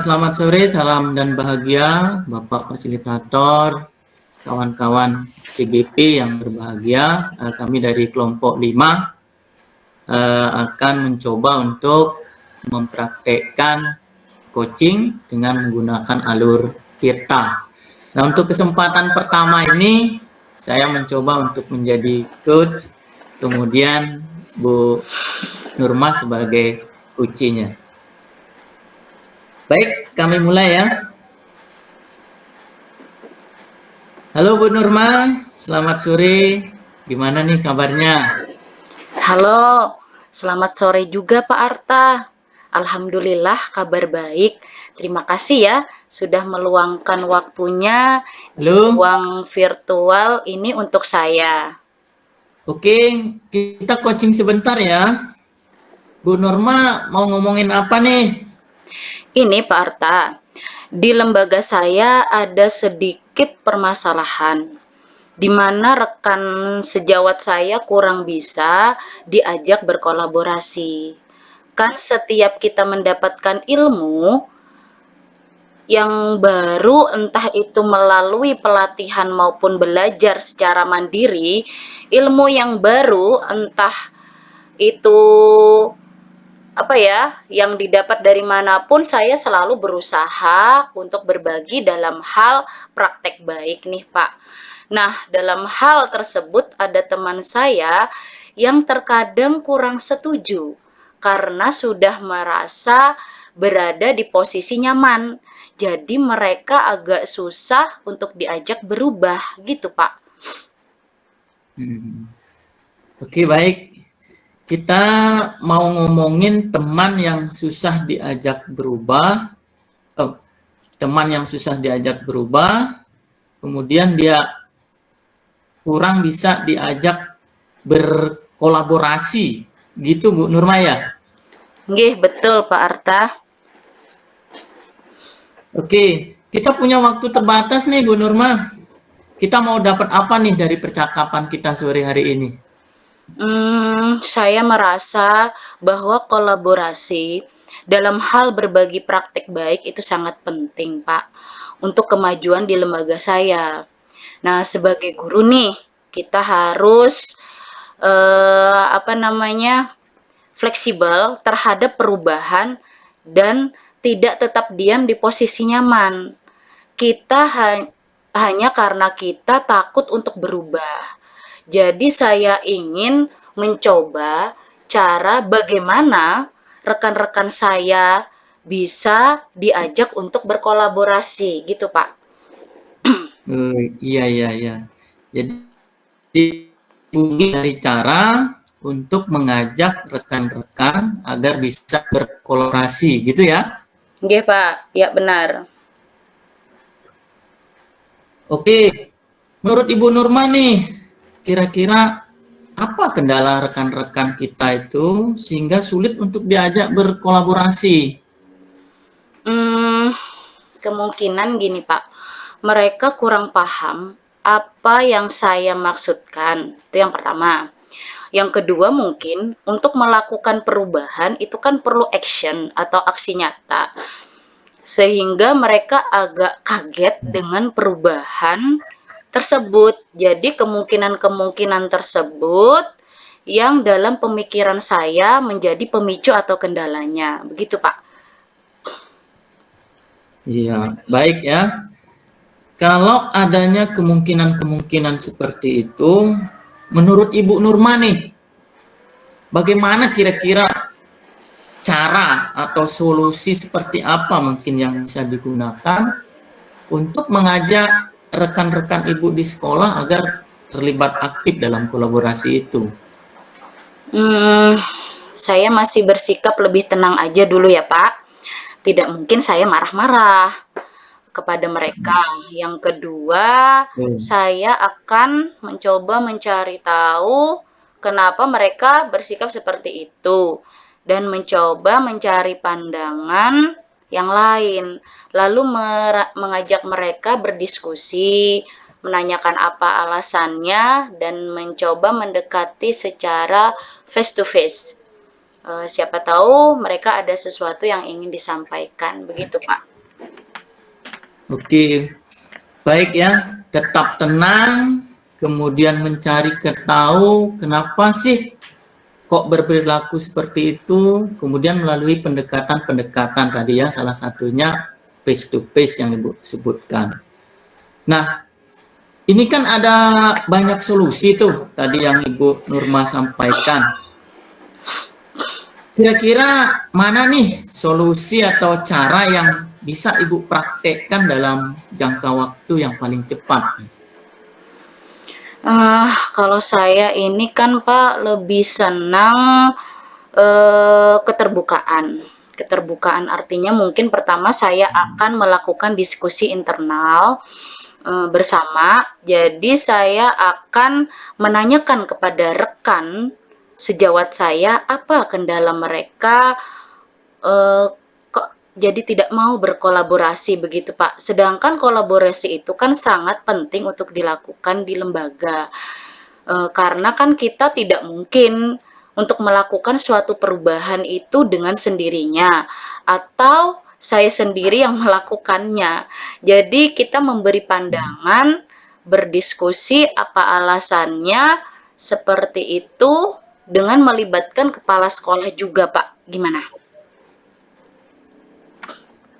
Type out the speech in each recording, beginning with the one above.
Selamat sore, salam dan bahagia Bapak Fasilitator, kawan-kawan CBP yang berbahagia. Kami dari kelompok 5 akan mencoba untuk mempraktekkan coaching dengan menggunakan alur Tirta. Nah, untuk kesempatan pertama ini saya mencoba untuk menjadi coach, kemudian Bu Nurma sebagai coachnya. Baik, kami mulai ya. Halo Bu Nurma, selamat sore. Gimana nih kabarnya? Halo, selamat sore juga Pak Arta. Alhamdulillah kabar baik. Terima kasih ya sudah meluangkan waktunya di Halo? ruang virtual ini untuk saya. Oke, kita coaching sebentar ya. Bu Nurma mau ngomongin apa nih? Ini Pak Arta, di lembaga saya ada sedikit permasalahan di mana rekan sejawat saya kurang bisa diajak berkolaborasi. Kan setiap kita mendapatkan ilmu yang baru, entah itu melalui pelatihan maupun belajar secara mandiri, ilmu yang baru entah itu yang didapat dari manapun, saya selalu berusaha untuk berbagi dalam hal praktek baik nih Pak. Nah, dalam hal tersebut ada teman saya yang terkadang kurang setuju karena sudah merasa berada di posisi nyaman. Jadi mereka agak susah untuk diajak berubah gitu, Pak. Oke, baik. Kita mau ngomongin teman yang susah diajak berubah. Teman yang susah diajak berubah, kemudian dia kurang bisa diajak berkolaborasi. Gitu Bu Nurma ya? Nggih, betul Pak Arta. Oke, kita punya waktu terbatas nih Bu Nurma. Kita mau dapat apa nih dari percakapan kita sore hari ini? Saya merasa bahwa kolaborasi dalam hal berbagi praktik baik itu sangat penting, Pak, untuk kemajuan di lembaga saya. Nah, sebagai guru nih, kita harus fleksibel terhadap perubahan dan tidak tetap diam di posisi nyaman. Kita hanya karena kita takut untuk berubah. Jadi saya ingin mencoba cara bagaimana rekan-rekan saya bisa diajak untuk berkolaborasi gitu, Pak. Iya, iya, iya. Jadi ini dari cara untuk mengajak rekan-rekan agar bisa berkolaborasi, gitu ya? Nggih, Pak. Ya, benar. Oke, menurut Ibu Nurma nih, kira-kira apa kendala rekan-rekan kita itu sehingga sulit untuk diajak berkolaborasi? Hmm, Kemungkinan gini, Pak. Mereka kurang paham apa yang saya maksudkan. Itu yang pertama. Yang kedua, mungkin untuk melakukan perubahan itu kan perlu action atau aksi nyata. Sehingga mereka agak kaget dengan perubahan tersebut. Jadi kemungkinan-kemungkinan tersebut yang dalam pemikiran saya menjadi pemicu atau kendalanya. Begitu, Pak. Iya, baik ya. Kalau adanya kemungkinan-kemungkinan seperti itu, menurut Ibu Nurma nih, bagaimana kira-kira cara atau solusi seperti apa mungkin yang bisa digunakan untuk mengajak rekan-rekan Ibu di sekolah agar terlibat aktif dalam kolaborasi itu? Hmm, saya masih bersikap lebih tenang aja dulu ya, Pak. Tidak mungkin saya marah-marah kepada mereka. Yang kedua, saya akan mencoba mencari tahu kenapa mereka bersikap seperti itu dan mencoba mencari pandangan yang lain. Lalu mengajak mereka berdiskusi, menanyakan apa alasannya dan mencoba mendekati secara face to face. Siapa tahu mereka ada sesuatu yang ingin disampaikan, begitu Pak. Oke, baik ya, tetap tenang, kemudian mencari tahu kenapa sih kok berperilaku seperti itu, kemudian melalui pendekatan-pendekatan tadi ya, salah satunya face to face yang Ibu sebutkan. Nah, ini kan ada banyak solusi tuh tadi yang Ibu Nurma sampaikan. Kira-kira mana nih solusi atau cara yang bisa Ibu praktekkan dalam jangka waktu yang paling cepat? Kalau saya ini kan Pak lebih senang keterbukaan. Keterbukaan artinya mungkin pertama saya akan melakukan diskusi internal bersama. Jadi saya akan menanyakan kepada rekan sejawat saya apa kendala mereka kok jadi tidak mau berkolaborasi begitu Pak. Sedangkan kolaborasi itu kan sangat penting untuk dilakukan di lembaga. Karena kan kita tidak mungkin untuk melakukan suatu perubahan itu dengan sendirinya atau saya sendiri yang melakukannya. Jadi kita memberi pandangan, berdiskusi apa alasannya seperti itu dengan melibatkan kepala sekolah juga, Pak. Gimana?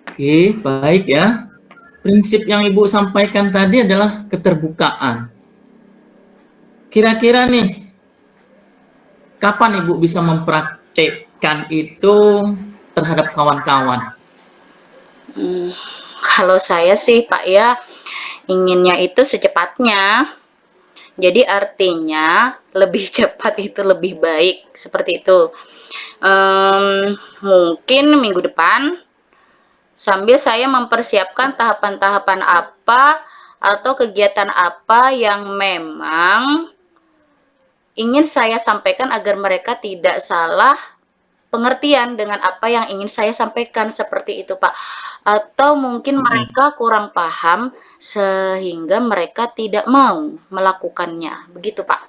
Oke, baik ya. Prinsip yang Ibu sampaikan tadi adalah keterbukaan. Kira-kira nih, kapan Ibu bisa mempraktekkan itu terhadap kawan-kawan? Kalau saya sih Pak ya, inginnya itu secepatnya. Jadi artinya lebih cepat itu lebih baik, seperti itu. Mungkin minggu depan, sambil saya mempersiapkan tahapan-tahapan apa atau kegiatan apa yang memang ingin saya sampaikan agar mereka tidak salah pengertian dengan apa yang ingin saya sampaikan, seperti itu Pak. Atau mungkin mereka kurang paham sehingga mereka tidak mau melakukannya. Begitu Pak.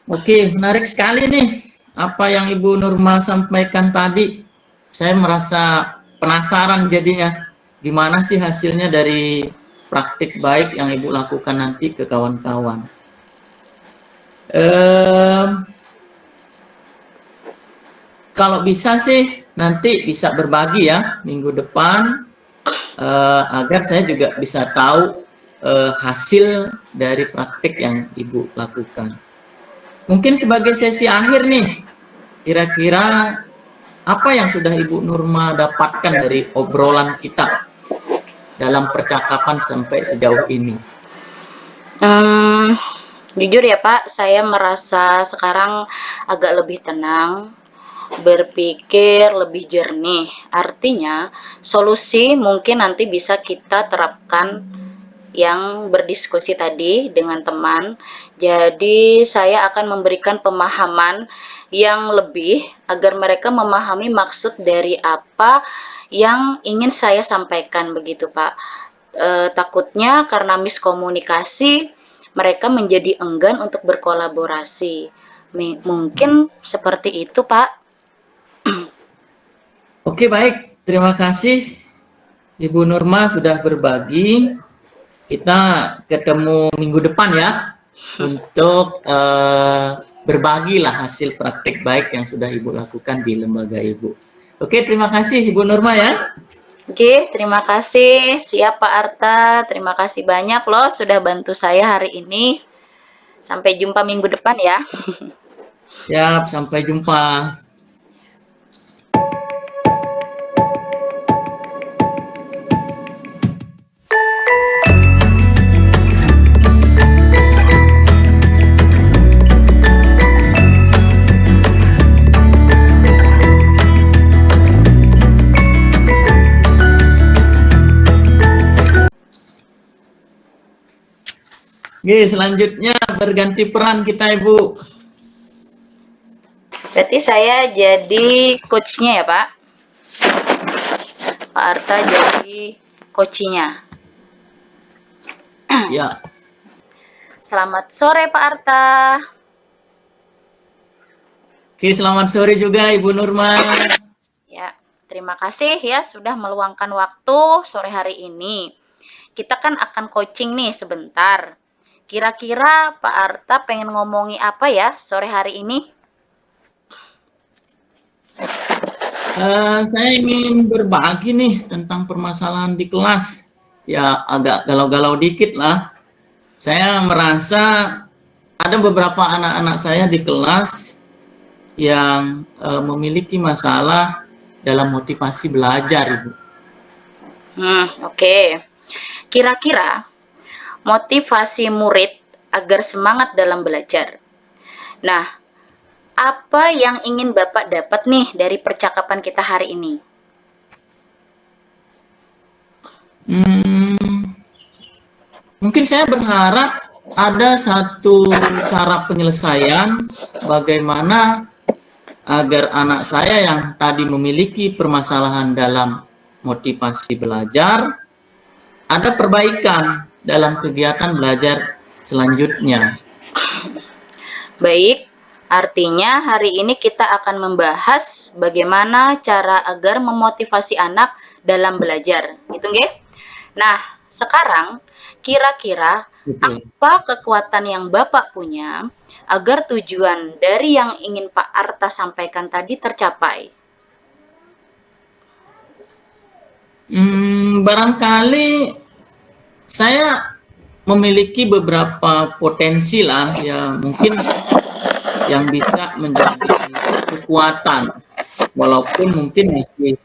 Oke, menarik sekali nih apa yang Ibu Nurma sampaikan tadi. Saya merasa penasaran jadinya. Gimana sih hasilnya dari praktik baik yang Ibu lakukan nanti ke kawan-kawan. Kalau bisa sih nanti bisa berbagi ya minggu depan agar saya juga bisa tahu hasil dari praktik yang Ibu lakukan. Mungkin sebagai sesi akhir nih, kira-kira apa yang sudah Ibu Nurma dapatkan dari obrolan kita dalam percakapan sampai sejauh ini? Jujur ya Pak, saya merasa sekarang agak lebih tenang, berpikir lebih jernih. Artinya, solusi mungkin nanti bisa kita terapkan yang berdiskusi tadi dengan teman. Jadi, saya akan memberikan pemahaman yang lebih agar mereka memahami maksud dari apa yang ingin saya sampaikan begitu, Pak. Takutnya karena miskomunikasi, mereka menjadi enggan untuk berkolaborasi. Mungkin seperti itu, Pak. Oke, baik. Terima kasih Ibu Nurma sudah berbagi. Kita ketemu minggu depan ya untuk berbagilah hasil praktik baik yang sudah Ibu lakukan di lembaga Ibu. Oke, terima kasih Ibu Nurma ya. Oke, terima kasih. Siap Pak Arta. Terima kasih banyak loh sudah bantu saya hari ini. Sampai jumpa minggu depan ya. Siap, sampai jumpa. Oke, selanjutnya berganti peran kita Ibu. Berarti saya jadi coachnya ya Pak? Pak Arta jadi coachnya. Ya. Selamat sore Pak Arta. Oke, selamat sore juga Ibu Nurma. Ya, terima kasih ya sudah meluangkan waktu sore hari ini. Kita kan akan coaching nih sebentar. Kira-kira Pak Arta pengen ngomongi apa ya sore hari ini? Saya ingin berbagi nih tentang permasalahan di kelas. Ya agak galau-galau dikit lah. Saya merasa ada beberapa anak-anak saya di kelas yang memiliki masalah dalam motivasi belajar, Ibu. Oke. Kira-kira motivasi murid agar semangat dalam belajar. Nah, apa yang ingin Bapak dapat nih dari percakapan kita hari ini? Mungkin saya berharap ada satu cara penyelesaian bagaimana agar anak saya yang tadi memiliki permasalahan dalam motivasi belajar, ada perbaikan dalam kegiatan belajar selanjutnya. Baik, artinya hari ini kita akan membahas bagaimana cara agar memotivasi anak dalam belajar. Gitu nggih? Nah, sekarang kira-kira Betul. apa kekuatan yang Bapak punya agar tujuan dari yang ingin Pak Arta sampaikan tadi tercapai? Barangkali saya memiliki beberapa potensi lah ya, mungkin yang bisa menjadi kekuatan walaupun mungkin masih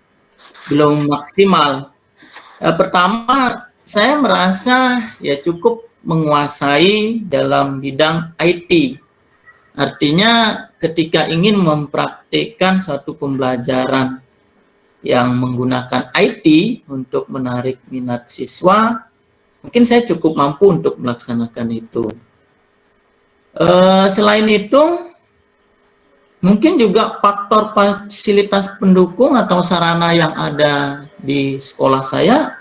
belum maksimal. Pertama, saya merasa ya cukup menguasai dalam bidang IT. Artinya ketika ingin mempraktikkan suatu pembelajaran yang menggunakan IT untuk menarik minat siswa, mungkin saya cukup mampu untuk melaksanakan itu. Selain itu, mungkin juga faktor fasilitas pendukung atau sarana yang ada di sekolah saya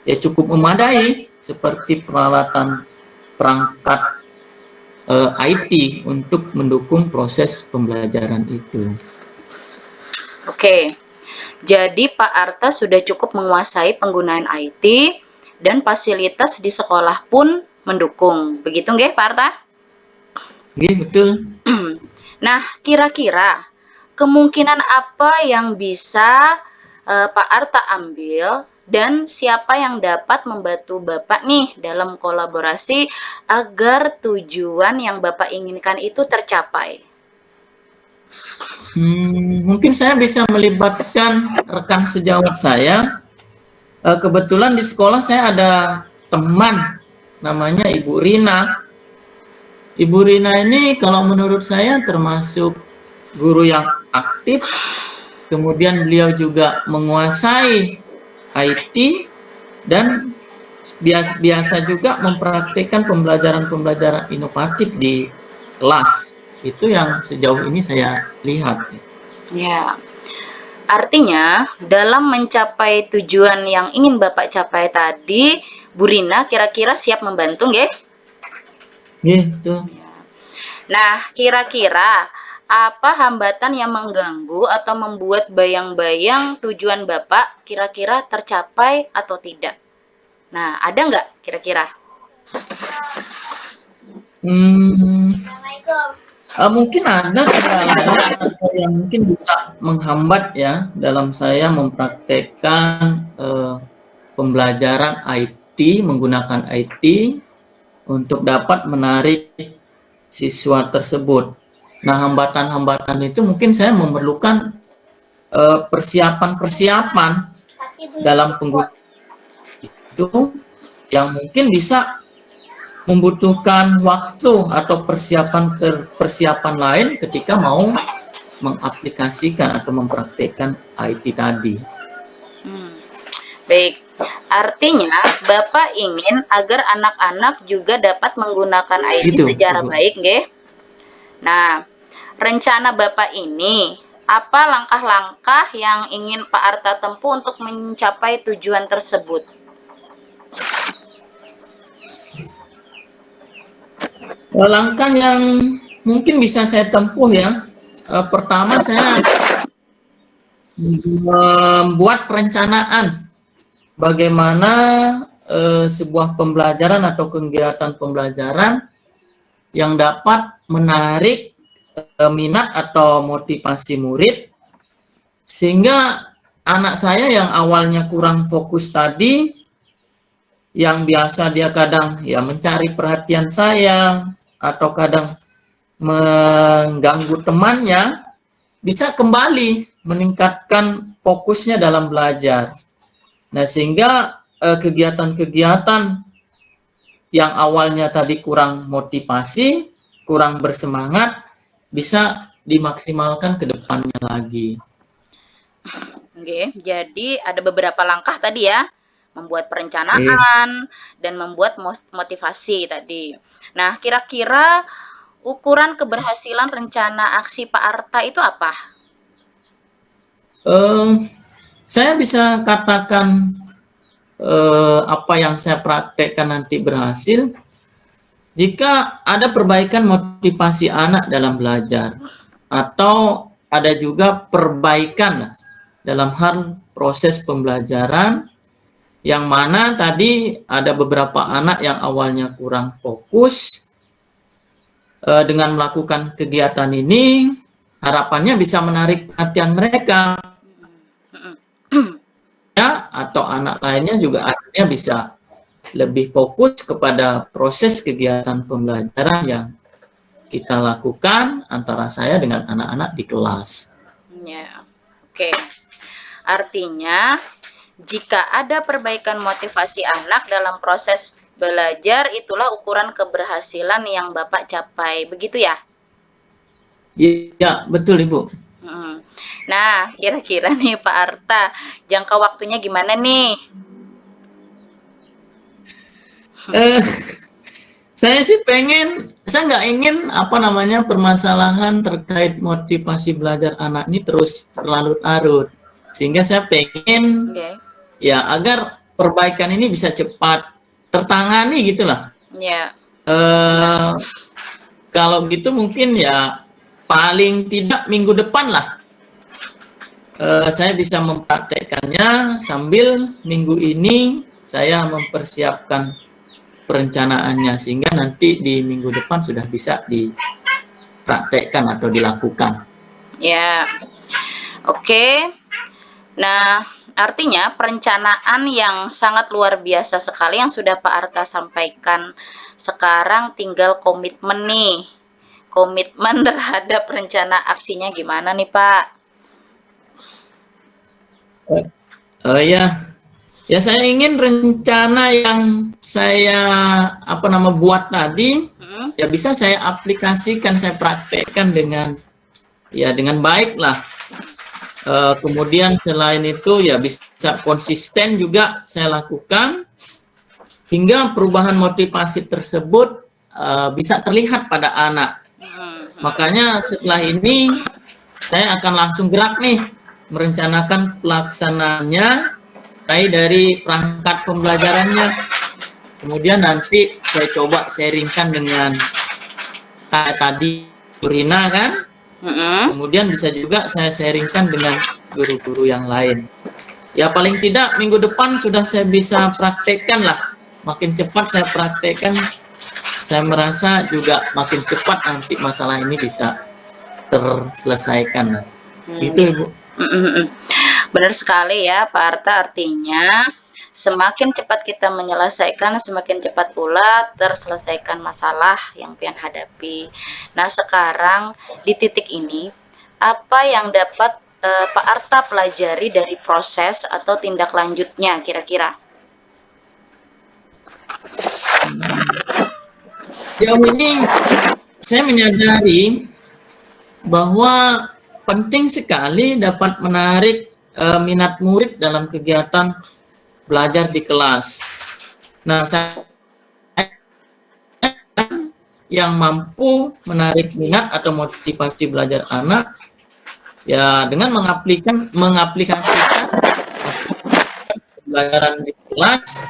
ya cukup memadai, seperti peralatan perangkat IT untuk mendukung proses pembelajaran itu. Oke, jadi Pak Arta sudah cukup menguasai penggunaan IT dan fasilitas di sekolah pun mendukung. Begitu nggih Pak Arta? Iya, betul. Nah, kira-kira kemungkinan apa yang bisa Pak Arta ambil dan siapa yang dapat membantu Bapak nih dalam kolaborasi agar tujuan yang Bapak inginkan itu tercapai? Mungkin saya bisa melibatkan rekan sejawat saya. Kebetulan di sekolah saya ada teman namanya Ibu Rina. Ibu Rina ini kalau menurut saya termasuk guru yang aktif, kemudian beliau juga menguasai IT dan biasa juga mempraktikkan pembelajaran-pembelajaran inovatif di kelas. Itu yang sejauh ini saya lihat. Ya, artinya dalam mencapai tujuan yang ingin Bapak capai tadi, Bu Rina kira-kira siap membantu nggih? Gitu. Nah, kira-kira apa hambatan yang mengganggu atau membuat bayang-bayang tujuan Bapak kira-kira tercapai atau tidak? Nah, ada nggak kira-kira? Mungkin ada kendala atau yang mungkin bisa menghambat ya dalam saya mempraktekkan pembelajaran IT, menggunakan IT untuk dapat menarik siswa tersebut. Nah, hambatan-hambatan itu mungkin saya memerlukan persiapan-persiapan dalam penggunaan itu yang mungkin bisa membutuhkan waktu atau persiapan lain ketika mau mengaplikasikan atau mempraktekkan IT tadi. Baik, artinya Bapak ingin agar anak-anak juga dapat menggunakan IT secara baik, nggih? Nah, rencana Bapak ini, apa langkah-langkah yang ingin Pak Arta tempuh untuk mencapai tujuan tersebut? Langkah yang mungkin bisa saya tempuh ya, pertama saya membuat perencanaan bagaimana sebuah pembelajaran atau kegiatan pembelajaran yang dapat menarik minat atau motivasi murid, sehingga anak saya yang awalnya kurang fokus tadi, yang biasa dia kadang ya mencari perhatian saya atau kadang mengganggu temannya, bisa kembali meningkatkan fokusnya dalam belajar. Nah, sehingga kegiatan-kegiatan yang awalnya tadi kurang motivasi, kurang bersemangat, bisa dimaksimalkan ke depannya lagi. Oke, jadi ada beberapa langkah tadi ya, membuat perencanaan dan membuat motivasi tadi. Nah, kira-kira ukuran keberhasilan rencana aksi Pak Arta itu apa? Saya bisa katakan apa yang saya praktekkan nanti berhasil jika ada perbaikan motivasi anak dalam belajar, atau ada juga perbaikan dalam hal proses pembelajaran, yang mana tadi ada beberapa anak yang awalnya kurang fokus. Dengan melakukan kegiatan ini, harapannya bisa menarik perhatian mereka, ya, atau anak lainnya juga akhirnya bisa lebih fokus kepada proses kegiatan pembelajaran yang kita lakukan antara saya dengan anak-anak di kelas. Ya, oke. Artinya, jika ada perbaikan motivasi anak dalam proses belajar, itulah ukuran keberhasilan yang Bapak capai. Begitu ya? Ya, betul Ibu. Nah, kira-kira nih Pak Arta, jangka waktunya gimana nih? Saya sih saya nggak ingin permasalahan terkait motivasi belajar anak ini terus berlarut-larut, sehingga saya pengen ya agar perbaikan ini bisa cepat tertangani gitulah. Ya. Kalau gitu mungkin ya paling tidak minggu depan lah saya bisa mempraktekkannya, sambil minggu ini saya mempersiapkan perencanaannya, sehingga nanti di minggu depan sudah bisa dipraktekkan atau dilakukan. Ya, oke. Nah, artinya perencanaan yang sangat luar biasa sekali yang sudah Pak Arta sampaikan. Sekarang tinggal komitmen nih. Komitmen terhadap rencana aksinya gimana nih Pak? Ya saya ingin rencana yang saya buat tadi ya bisa saya aplikasikan, saya praktekkan dengan baik lah. Kemudian selain itu ya bisa konsisten juga saya lakukan hingga perubahan motivasi tersebut bisa terlihat pada anak. Makanya setelah ini saya akan langsung gerak nih merencanakan pelaksanaannya, mulai dari perangkat pembelajarannya, kemudian nanti saya coba sharingkan dengan tadi Rina kan, kemudian bisa juga saya sharingkan dengan guru-guru yang lain. Ya paling tidak minggu depan sudah saya bisa praktekkan lah, makin cepat saya praktekkan, saya merasa juga makin cepat nanti masalah ini bisa terselesaikan. Gitu Ibu. Benar sekali ya Pak Arta, artinya semakin cepat kita menyelesaikan, semakin cepat pula terselesaikan masalah yang pian hadapi. Nah sekarang di titik ini, apa yang dapat Pak Arta pelajari dari proses atau tindak lanjutnya kira-kira? Jauh ini saya menyadari bahwa penting sekali dapat menarik minat murid dalam kegiatan belajar di kelas. Nah, saya yang mampu menarik minat atau motivasi belajar anak ya dengan mengaplikasikan pembelajaran di kelas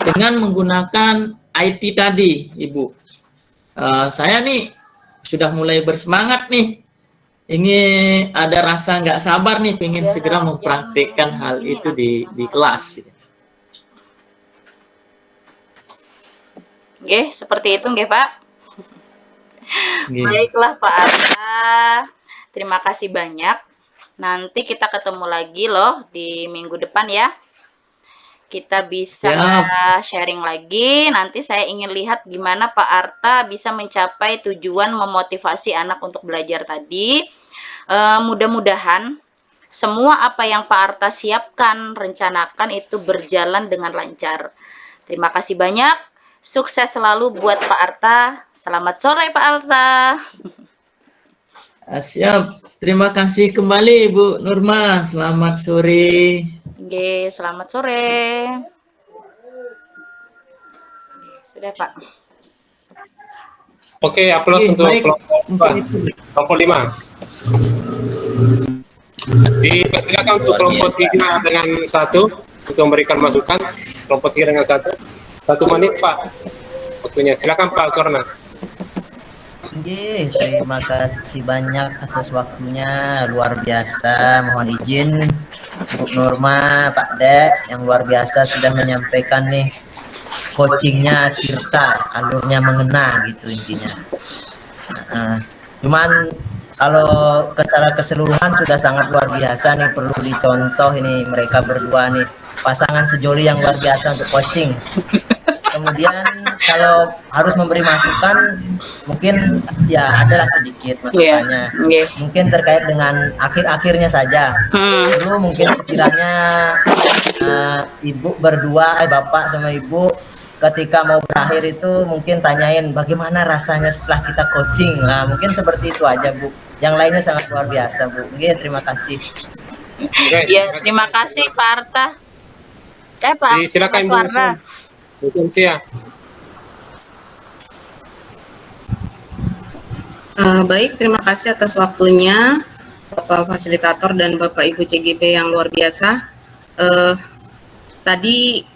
dengan menggunakan IT tadi, Ibu. Saya nih sudah mulai bersemangat nih Ini ada rasa nggak sabar nih, pengen Iya, segera Kak. mempraktikkan hal itu di kelas. Nggih, seperti itu nggih, Pak. Nggih. Baiklah Pak Arta, terima kasih banyak. Nanti kita ketemu lagi loh di minggu depan ya. Kita bisa Siap. sharing lagi. Nanti saya ingin lihat gimana Pak Arta bisa mencapai tujuan memotivasi anak untuk belajar tadi. Mudah-mudahan semua apa yang Pak Arta siapkan, rencanakan itu berjalan dengan lancar. Terima kasih banyak. Sukses selalu buat Pak Arta. Selamat sore Pak Arta. Siap. Terima kasih kembali Bu Nurma. Selamat sore. Oke, selamat sore. Sudah Pak. Oke, aplaus Oke, untuk baik. kelompok 5. Dipersilakan untuk kelompok 3 dengan 1 untuk memberikan masukan. Kelompok 3 dengan 1. 1 menit Pak waktunya. Silakan Pak Sorna. Oke, terima kasih banyak atas waktunya, luar biasa. Mohon izin Bu Nurma, Pak Dek, yang luar biasa sudah menyampaikan nih coachingnya Tirta, alurnya mengena gitu intinya. Cuman kalau secara keseluruhan sudah sangat luar biasa nih, perlu dicontoh ini mereka berdua nih, pasangan sejoli yang luar biasa untuk coaching. Kemudian kalau harus memberi masukan, mungkin ya adalah sedikit masukannya. Mungkin terkait dengan akhir-akhirnya saja. Dulu mungkin sekiranya ibu berdua, bapak sama ibu, ketika mau berakhir itu mungkin tanyain bagaimana rasanya setelah kita coaching. Nah, mungkin seperti itu aja Bu. Yang lainnya sangat luar biasa Bu. Oke, terima kasih. Ya, terima kasih Pak Arta. Pak, Silakan Bu Warna. Baik, terima kasih atas waktunya Bapak Fasilitator dan Bapak Ibu CGP yang luar biasa. Tadi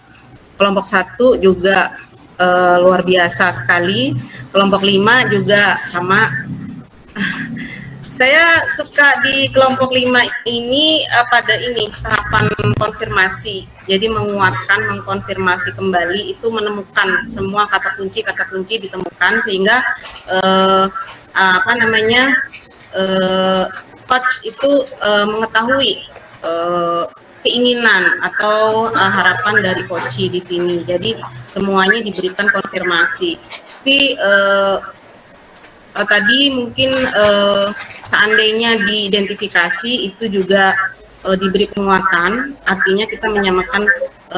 kelompok 1 juga luar biasa sekali, kelompok 5 juga sama. Saya suka di kelompok 5 ini pada ini tahapan konfirmasi. Jadi menguatkan, mengkonfirmasi kembali itu menemukan semua kata kunci ditemukan sehingga coach itu mengetahui keinginan atau harapan dari coach di sini. Jadi semuanya diberikan konfirmasi. Tapi tadi mungkin seandainya diidentifikasi itu juga diberi penguatan, artinya kita menyamakan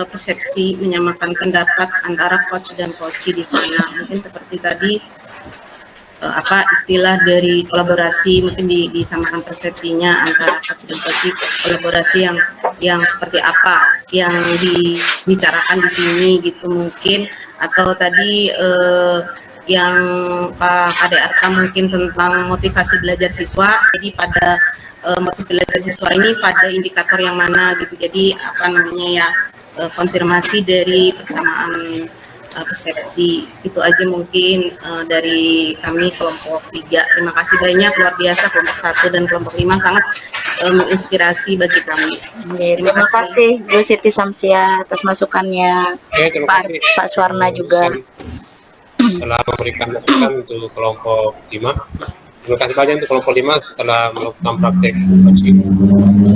persepsi, menyamakan pendapat antara coach dan coach di sana. Mungkin seperti tadi istilah dari kolaborasi, mungkin disamakan persepsinya antara coach dan coach, kolaborasi yang seperti apa yang dibicarakan di sini gitu mungkin, atau tadi yang Pak Kade Arta mungkin tentang motivasi belajar siswa. Jadi pada motivasi belajar siswa ini pada indikator yang mana gitu. Jadi konfirmasi dari persamaan persepsi. Itu aja mungkin dari kami kelompok 3. Terima kasih banyak, luar biasa kelompok 1 dan kelompok 5 sangat menginspirasi bagi kami. Terima kasih Bu Siti Samsia atas masukannya. Pak Suwarna juga telah memberikan masukan untuk kelompok 5. Terima kasih banyak untuk kelompok 5 setelah melakukan praktek coaching.